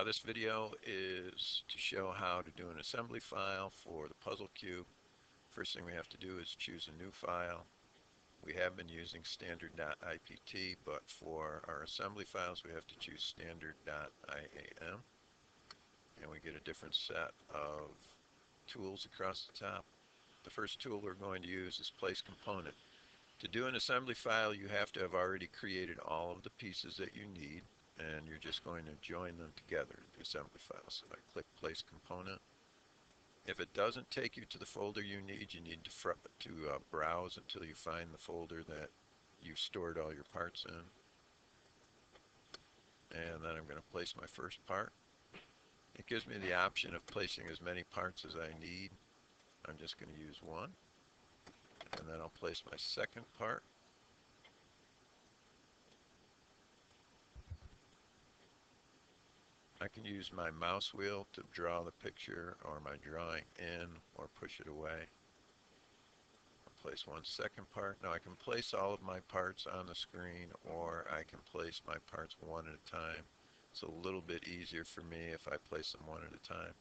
This video is to show how to do an assembly file for the puzzle cube. First thing we have to do is choose a new file. We have been using standard.ipt, but for our assembly files we have to choose standard.iam, and we get a different set of tools across the top. The first tool we're going to use is place component. To do an assembly file, you have to have already created all of the pieces that you need, and you're just going to join them together in the assembly file. So I click place component. If it doesn't take you to the folder you need to browse until you find the folder that you've stored all your parts in. And then I'm going to place my first part. It gives me the option of placing as many parts as I need. I'm just going to use one. And then I'll place my second part. I can use my mouse wheel to draw the picture or my drawing in or push it away. I'll place one second part. Now I can place all of my parts on the screen, or I can place my parts one at a time. It's a little bit easier for me if I place them one at a time.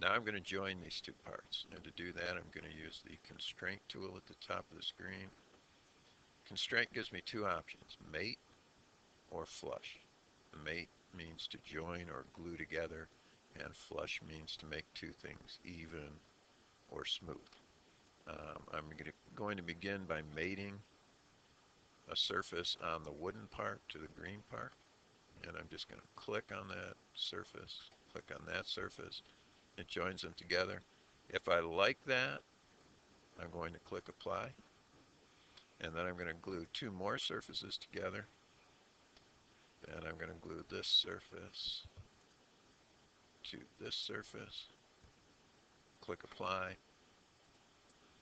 Now I'm going to join these two parts, and to do that I'm going to use the constraint tool at the top of the screen. Constraint gives me two options, mate or flush. Mate means to join or glue together, and flush means to make two things even or smooth. I'm going to begin by mating a surface on the wooden part to the green part, and I'm just going to click on that surface, click on that surface. It joins them together. If I like that, I'm going to click apply, and then I'm going to glue two more surfaces together. And I'm going to glue this surface to this surface. Click apply.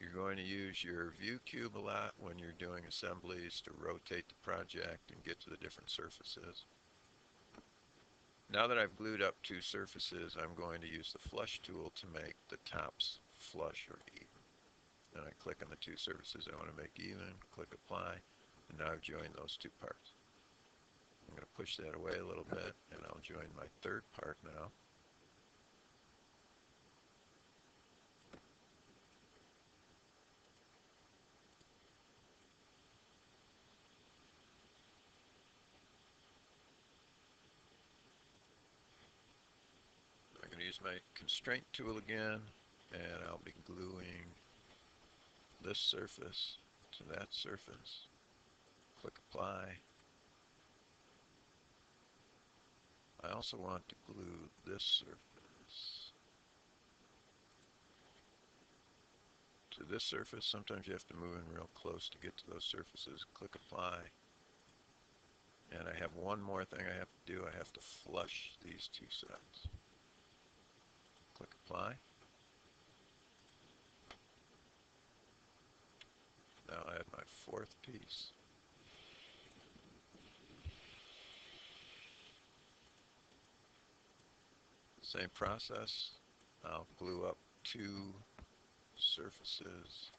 You're going to use your view cube a lot when you're doing assemblies to rotate the project and get to the different surfaces. Now that I've glued up two surfaces, I'm going to use the flush tool to make the tops flush or even. And I click on the two surfaces I want to make even, click apply, and now I've joined those two parts. I'm going to push that away a little bit, and I'll join my third part now. I'm going to use my constraint tool again, and I'll be gluing this surface to that surface. Click apply. I also want to glue this surface to this surface. Sometimes you have to move in real close to get to those surfaces. Click apply. And I have one more thing I have to do. I have to flush these two sets. Click apply. Now I have my fourth piece. Same process. I'll glue up two surfaces